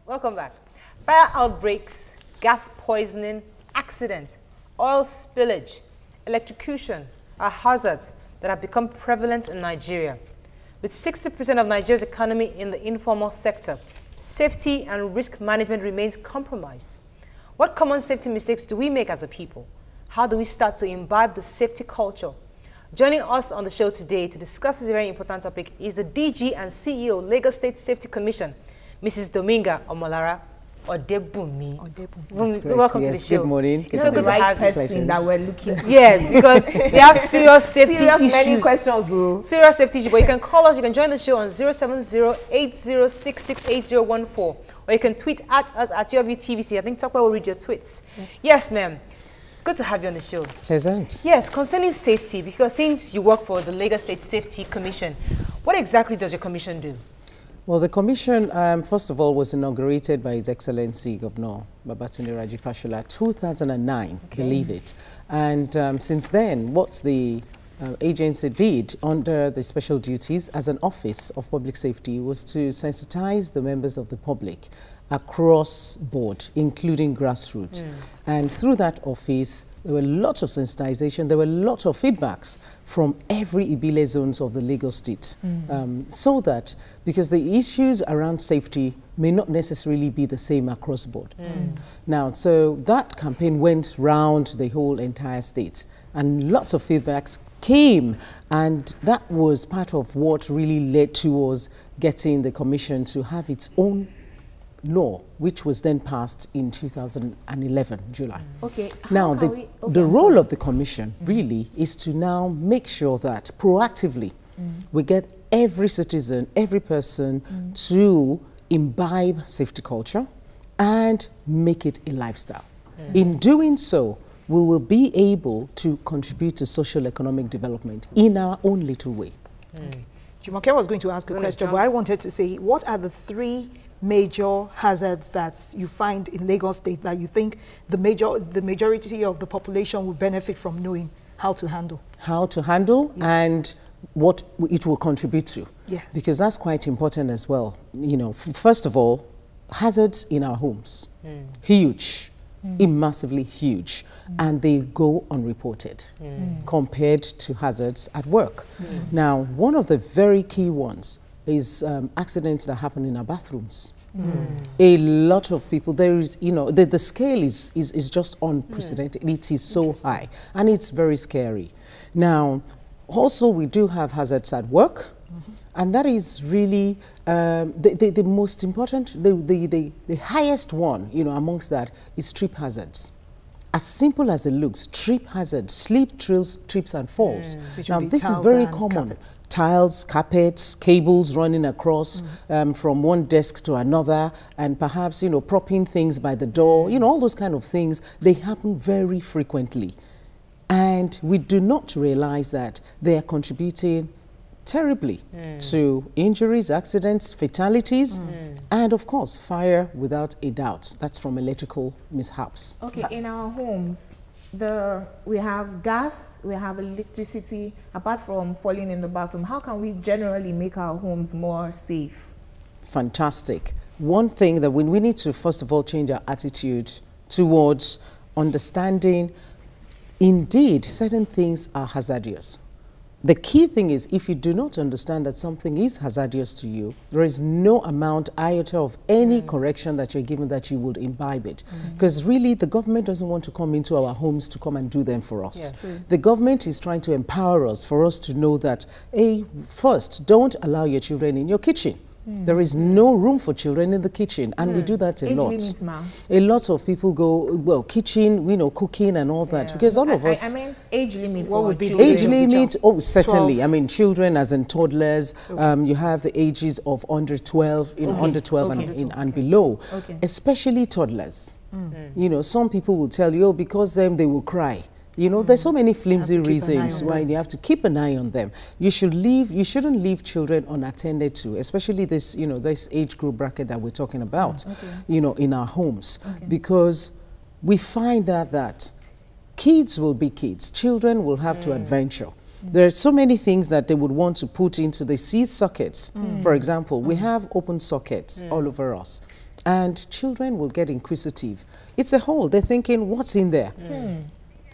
Welcome back. Fire outbreaks, gas poisoning, accidents, oil spillage, electrocution are hazards that have become prevalent in Nigeria. With 60% of Nigeria's economy in the informal sector, safety and risk management remains compromised. What common safety mistakes do we make as a people? How do we start to imbibe the safety culture? Joining us on the show today to discuss this very important topic is the DG and CEO, Lagos State Safety Commission, Mrs. Dominga Omolara Odebunmi. Welcome to the show. Good morning. It's the right person that we're looking for. Yes, because they have serious safety issues. Many questions, though. Serious safety issues. But you can call us, you can join the show on 070-8066-8014. Or you can tweet at us at UWTVC. I think Tokwe will read your tweets. Yes, ma'am. Good to have you on the show. Pleasant. Yes, concerning safety, because since you work for the Lagos State Safety Commission, what exactly does your commission do? Well, the commission, first of all, was inaugurated by His Excellency Governor Babatunde Raji Fashola, 2009, believe it. And since then, what the agency did under the special duties as an office of public safety was to sensitize the members of the public across board, including grassroots. And through that office, there were lots of sensitization, there were lots of feedbacks from every Ibile zones of the Lagos State. So that, because the issues around safety may not necessarily be the same across board. Now, so that campaign went round the whole entire state, and lots of feedbacks came, and that was part of what really led towards getting the commission to have its own law, which was then passed in 2011, July. Okay. Now, the role of the commission really is to now make sure that proactively we get every citizen, every person to imbibe safety culture and make it a lifestyle. In doing so, we will be able to contribute to social economic development in our own little way. Jumoke was going to ask a question, but I wanted to say, what are the three major hazards that you find in Lagos State that you think the majority of the population will benefit from knowing how to handle? How to handle, yes. And what it will contribute to. Yes. Because that's quite important as well. You know, first of all, hazards in our homes. Huge. Massively huge, and they go unreported compared to hazards at work. Now, one of the very key ones is accidents that happen in our bathrooms. A lot of people, there is, you know, the scale is just unprecedented. It is so high, and it's very scary. Now, also we do have hazards at work. And that is really the most important, the highest one, you know, amongst that is trip hazards. As simple as it looks, trip hazards, slip, trips and falls. Now, this is very common. Tiles, carpets, cables running across from one desk to another, and perhaps, you know, propping things by the door, you know, all those kind of things, they happen very frequently. And we do not realize that they are contributing terribly to injuries, accidents, fatalities, and of course, fire without a doubt. That's from electrical mishaps. Okay, in our homes, we have gas, we have electricity. Apart from falling in the bathroom, how can we generally make our homes more safe? Fantastic. One thing that we need to, first of all, change our attitude towards understanding, indeed, certain things are hazardous. The key thing is, if you do not understand that something is hazardous to you, there is no amount, iota of any correction that you're given that you would imbibe it. Because really, the government doesn't want to come into our homes to come and do them for us. Yes. The government is trying to empower us, for us to know that, first, don't allow your children in your kitchen. There is no room for children in the kitchen, and we do that a lot. A lot of people go, well, kitchen, you know, cooking and all that, because all of us... I mean, age limit. What would be children? Age limit? Oh, certainly. 12. I mean, children as in toddlers. You have the ages of under 12, under 12 and below, especially toddlers. You know, some people will tell you, oh, because they will cry. You know, there's so many flimsy reasons why you have to keep an eye on them. You shouldn't leave children unattended to, especially this, you know, this age group bracket that we're talking about, you know, in our homes, because we find that kids will be kids. Children will have to adventure. There are so many things that they would want to put into the seed sockets. For example, we have open sockets all over us, and children will get inquisitive. It's a hole. They're thinking, what's in there?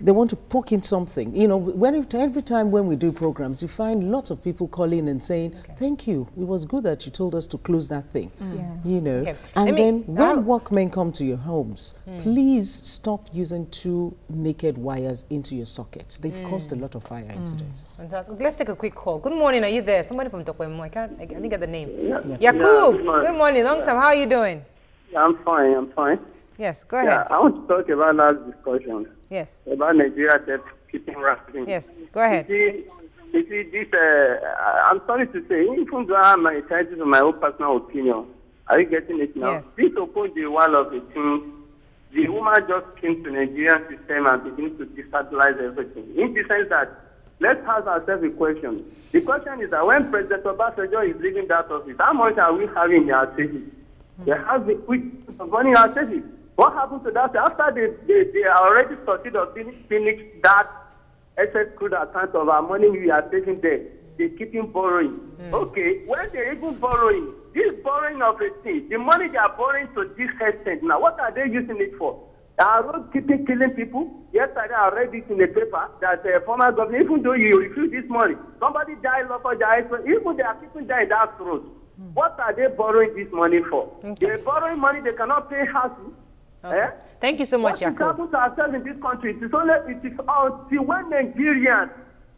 They want to poke in something. You know, every time when we do programs, you find lots of people calling and saying, thank you, it was good that you told us to close that thing. You know, and then when workmen come to your homes, please stop using 2 naked wires into your sockets. They've caused a lot of fire incidents. Fantastic. Let's take a quick call. Good morning, are you there? Somebody from Dokwemo, I didn't get the name. Yakub, good morning, long time, how are you doing? Yeah, I'm fine. Yes, go ahead. Yeah, I want to talk about last discussion. Yes. About Nigeria debt keeping rising. Yes, go ahead. You see this, I'm sorry to say, even though I have my entitled to my own personal opinion, are you getting it now? Yes. This opposed the one of the things. The woman just came to the Nigerian system and began to destabilize everything. In the sense that, let's ask ourselves a question. The question is that when President Obasanjo is leaving that office, how much are we having in our savings? They have the money in our savings. What happened to that? After they are already started of finished that excess crude account of our money we are taking there, they keep on borrowing. Okay, when they're even borrowing, this borrowing of a thing, the money they are borrowing to this extent, now what are they using it for? They are keeping killing people. Yesterday I read it in the paper that the former government, even though you refuse this money, somebody died for died, even they are keeping dying that road. What are they borrowing this money for? They're borrowing money they cannot pay houses. Thank you so much, Yakub. What is happening to ourselves in this country? It is until when Nigerians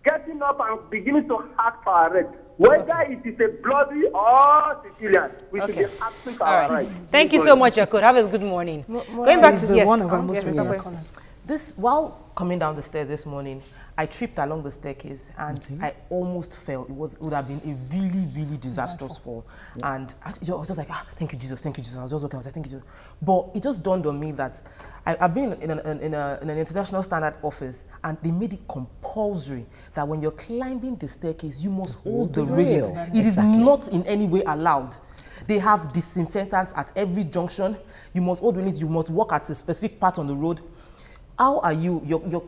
getting up and beginning to act for our rights, whether it is a bloody or civilian, we should be acting for our rights. Thank you so much, Yakub. Have a good morning. Going back to one of our most callers. While coming down the stairs this morning, I tripped along the staircase and I almost fell. It would have been a really, really disastrous fall. And I was just like, thank you, Jesus, thank you, Jesus. I was just walking, I was like, thank you, Jesus. But it just dawned on me that I've been in an international standard office, and they made it compulsory that when you're climbing the staircase, you must hold the railings. It is not in any way allowed. They have disinfectants at every junction. You must hold the railings. You must walk at a specific part on the road. How are you,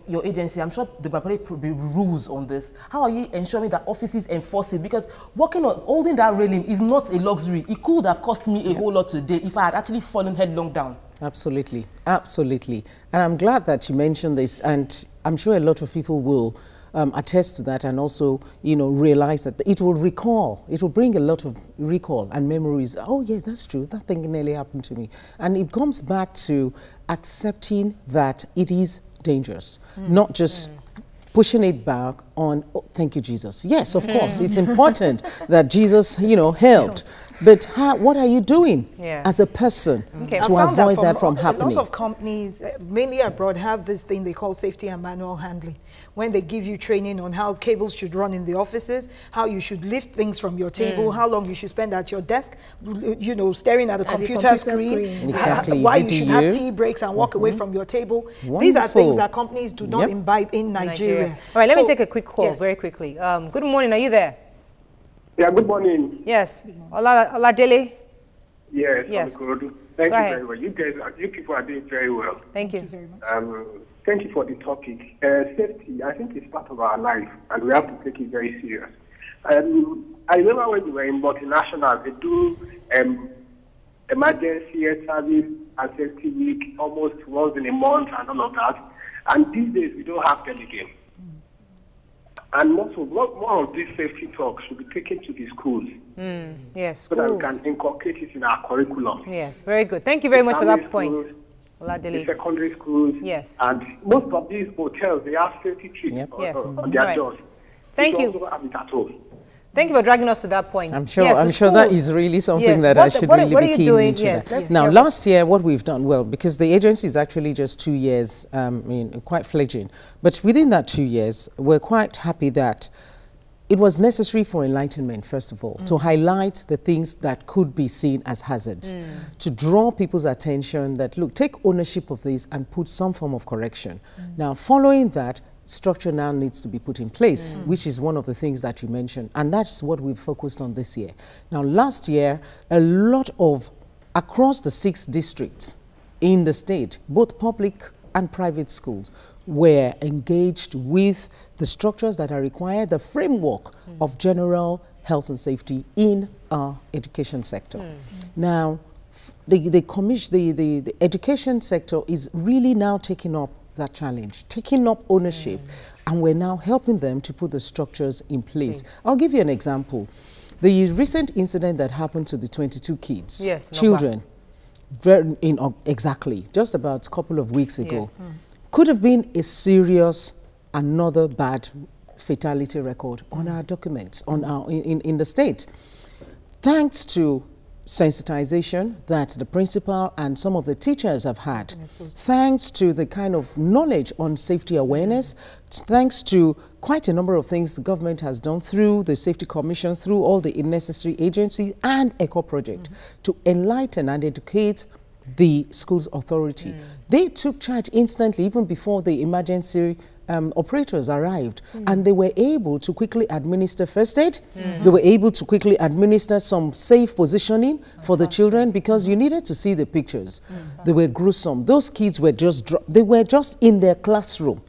your agency, I'm sure there will be rules on this. How are you ensuring that offices enforce it? Because holding that railing is not a luxury. It could have cost me a whole lot today if I had actually fallen headlong down. Absolutely, absolutely. And I'm glad that you mentioned this, and I'm sure a lot of people will attest to that, and also, you know, realize that it will bring a lot of recall and memories. Oh yeah, that's true, that thing nearly happened to me. And it comes back to accepting that it is dangerous, not just pushing it back on, oh, thank you, Jesus. Yes, of course, it's important that Jesus, you know, helped. But what are you doing as a person to avoid that from happening? A lot of companies, mainly abroad, have this thing they call safety and manual handling. When they give you training on how cables should run in the offices, how you should lift things from your table, how long you should spend at your desk, you know, staring at the computer screen, exactly. why you should have tea breaks and walk away from your table. Wonderful. These are things that companies do not imbibe in Nigeria. All right, let me take a quick call very quickly. Good morning, are you there? Yeah, good morning. Yes. Oladele? Yes. Good. Thank you very well. You people are doing very well. Thank you. Very much. Thank you for the topic. Safety, I think, is part of our life, and we have to take it very serious. I remember when we were in multinational, they do emergency service and safety week almost once in a month and all of that. And these days, we don't have them again. And more of these safety talks should be taken to the schools. Yes, so that we can inculcate it in our curriculum. Yes, very good. Thank you very much for that point. The secondary schools. Yes. And most of these hotels, they have safety trees on their doors. Thank you. Also have it at home. Thank you for dragging us to that point. I'm sure, I'm sure that is really something that I should really be keen into. Yes. Now, last year, what we've done, well, because the agency is actually just 2 years, quite fledgling. But within that 2 years, we're quite happy that it was necessary for enlightenment, first of all, to highlight the things that could be seen as hazards, to draw people's attention that, look, take ownership of this and put some form of correction. Now, following that, structure now needs to be put in place, which is one of the things that you mentioned, and that's what we've focused on this year. Now, last year, a lot of, across the 6 districts in the state, both public and private schools, were engaged with the structures that are required, the framework of general health and safety in our education sector. Now, the education sector is really now taking up that challenge, taking up ownership, and we're now helping them to put the structures in place. I'll give you an example. The recent incident that happened to the 22 kids, children, exactly, just about a couple of weeks ago, could have been a serious, another bad fatality record on our documents, on our, in the state. Thanks to sensitization that the principal and some of the teachers have had, thanks to the kind of knowledge on safety awareness, thanks to quite a number of things the government has done through the Safety Commission, through all the necessary agencies and ECHO project to enlighten and educate the school's authority. They took charge instantly, even before the emergency operators arrived, and they were able to quickly administer first aid. They were able to quickly administer some safe positioning for the children, because you needed to see the pictures. They were gruesome. Those kids were just they were just in their classroom,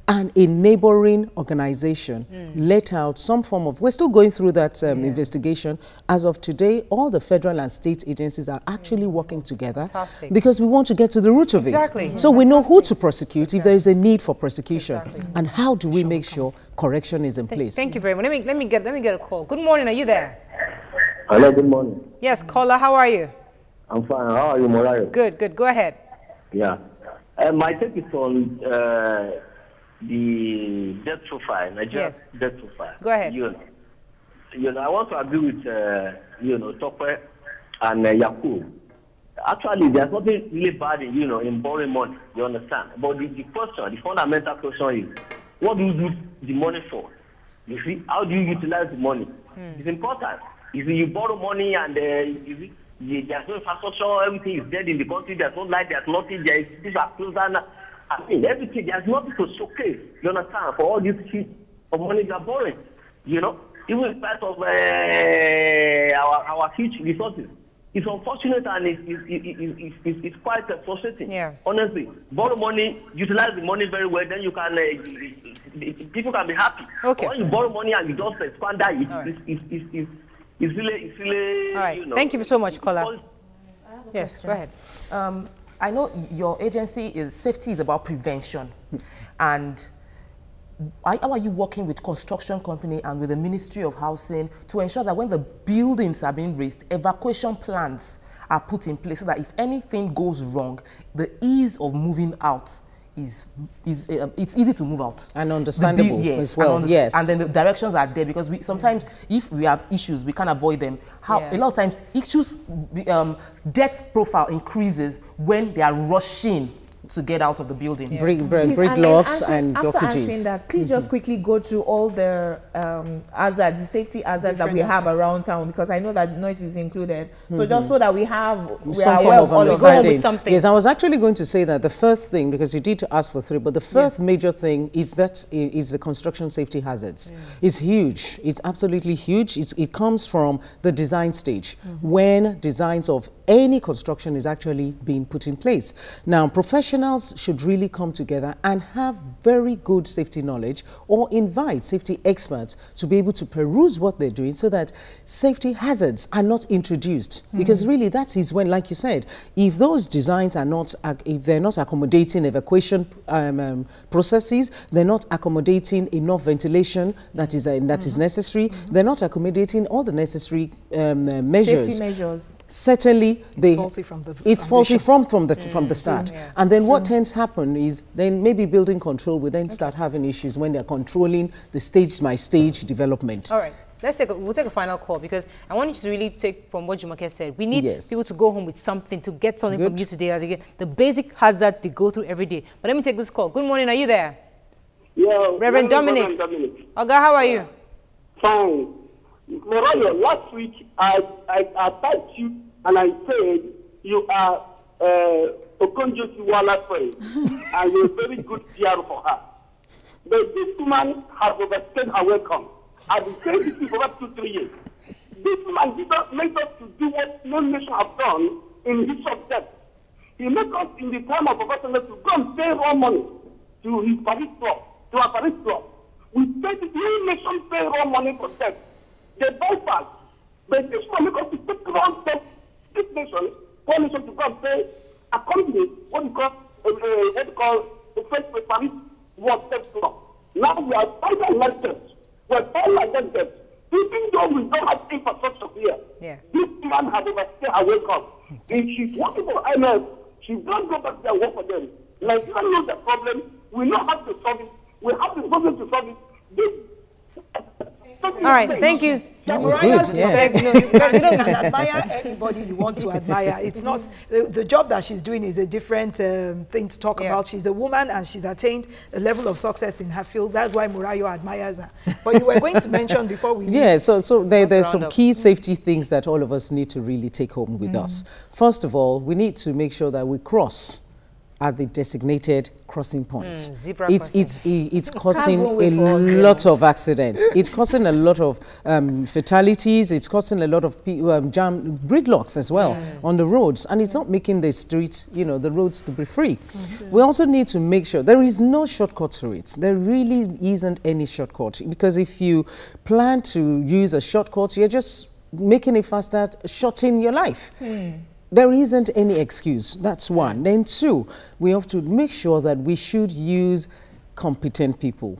and a neighboring organization let out some form of, we're still going through that investigation. As of today, all the federal and state agencies are actually working together because we want to get to the root of it. So we know who to prosecute if there is a need for prosecution, and how do we make sure correction is in place. Thank you very much. Let me get a call. Good morning. Are you there? Hello. Good morning. Yes, caller. How are you? I'm fine. How are you, Morayo? Good. Good. Go ahead. Yeah. My take is on the death profile, Nigeria's death profile. Go ahead. You know, I want to agree with Tope and Yakub. Actually, there's nothing really bad in in borrowing money. You understand? But the question, the fundamental question is, what do you do the money for? You see, how do you utilize the money? It's important. You see, you borrow money and there's no infrastructure, everything is dead in the country. There's no light, there's nothing. These are closed down. I mean, everything, there's nothing to showcase, you understand, for all these sheets of money they are borrowing, even in spite of our huge resources. It's unfortunate and it's quite frustrating, honestly. Borrow money, utilize the money very well, then you can, people can be happy. Okay. When you borrow money and you just squander it, it's really, all right. Thank you so much, caller. Yes, go ahead. I know your agency safety is about prevention, and how are you working with construction company and with the Ministry of Housing to ensure that when the buildings are being raised, evacuation plans are put in place so that if anything goes wrong, the ease of moving out it's easy to move out and understandable as well. And then the directions are there, because sometimes if we have issues we can't avoid them. A lot of times issues, death profile increases when they are rushing to get out of the building. Break locks and blockages. After answering that, please just quickly go through all the hazards, the safety hazards that we have around town, because I know that noise is included. So just so that we are aware of all of that. Yes, I was actually going to say that the first thing, because you did ask for three, but the first major thing is the construction safety hazards. It's huge. It's absolutely huge. It comes from the design stage, when designs of any construction is actually being put in place. Now, professionals should really come together and have very good safety knowledge, or invite safety experts to be able to peruse what they're doing, so that safety hazards are not introduced. Because really that is when, like you said, if those designs are not, if they're not accommodating evacuation processes, they're not accommodating enough ventilation that is necessary, they're not accommodating all the necessary measures. Safety measures. Certainly, it's faulty from the start. And then what tends to happen is then maybe building control will then start having issues when they're controlling the stage by stage development. All right. We'll take a final call, because I want you to really take from what Jumoke said. We need people to go home with something, to get something from you today, as again, the basic hazards they go through every day. But let me take this call. Good morning. Are you there? Yeah. Reverend Dominic. Oga, how are you? Fine. Morayo, last week I typed you and I said you are Okonjo Iweala's friend, and you're a very good PR for her. But this woman has overstayed her welcome. I've been saying this for about 2-3 years. This woman did not make us to do what no nation has done in his of death. He made us in the time of Obasanjo to go and pay raw money to his Paris club, to our Paris club. We paid the nation pay raw money for them. They buy fast. But this money goes to take around them, this nation, poor nation to go and pay a company, what you call the first Paris World Tech Club. Now we are fighting like them. We are fighting like them. Even though we don't have infrastructure here, this man has overstayed her wake up. If she's working for IMF, she don't go back there and work for them. Nigeria knows the problem. We know how to solve it. We have the problem to solve it. All right, thank you. That was good. Yeah. You can admire anybody you want to admire. It's not the job that she's doing is a different thing to talk about. She's a woman and she's attained a level of success in her field. That's why Murayo admires her. But you were going to mention before we yeah. So there's some key safety things that all of us need to really take home with us. First of all, we need to make sure that we cross at the designated crossing points. It's causing a lot of accidents. It's causing a lot of fatalities. It's causing a lot of gridlocks as well on the roads, and it's not making the streets, you know, the roads to be free. We also need to make sure there is no shortcut to it. There really isn't any shortcut, because if you plan to use a shortcut, you're just making it faster, shortening your life. There isn't any excuse. That's one. Then two, we have to make sure that we should use competent people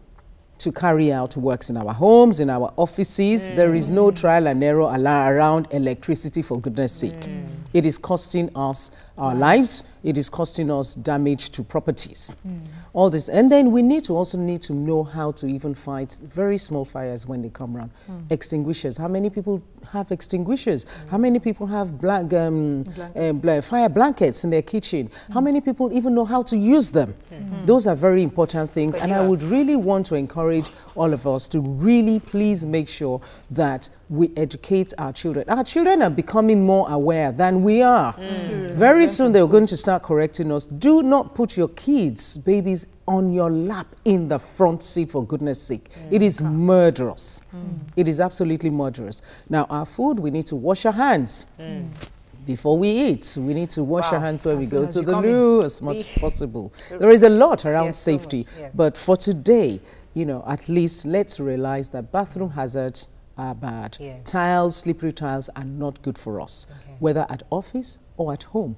to carry out works in our homes, in our offices. There is no trial and error around electricity, for goodness sake. It is costing us our lives. It is costing us damage to properties. All this. And then we also need to know how to even fight very small fires when they come around. Extinguishers. How many people have extinguishers? How many people have fire blankets in their kitchen? How many people even know how to use them? Those are very important things. And I would really want to encourage all of us to really please make sure that we educate our children. Our children are becoming more aware than we are. Very soon they're going to start correcting us. Do not put your kids, babies, on your lap in the front seat, for goodness sake. It is murderous. It is absolutely murderous. Now, our food, we need to wash our hands. Before we eat, we need to wash our hands when we go to the loo as much as possible. There is a lot around safety, but for today, you know, at least let's realize that bathroom hazards are bad. Tiles, slippery tiles are not good for us, whether at office or at home.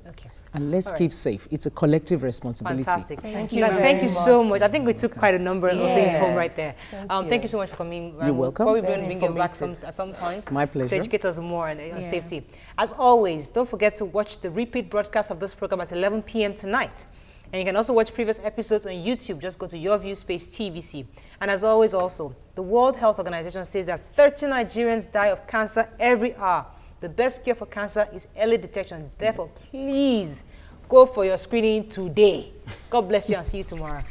And let's keep safe. It's a collective responsibility. Fantastic. Thank you so much. I think we took quite a number of things home right there. Thank you so much for coming. You're welcome. Probably bring you back at some point. My pleasure. To educate us more on safety. As always, don't forget to watch the repeat broadcast of this program at 11 p.m. tonight. And you can also watch previous episodes on YouTube. Just go to YourView Space TVC. And as always also, the World Health Organization says that 30 Nigerians die of cancer every hour. The best cure for cancer is early detection. Therefore, please go for your screening today. God bless you and see you tomorrow.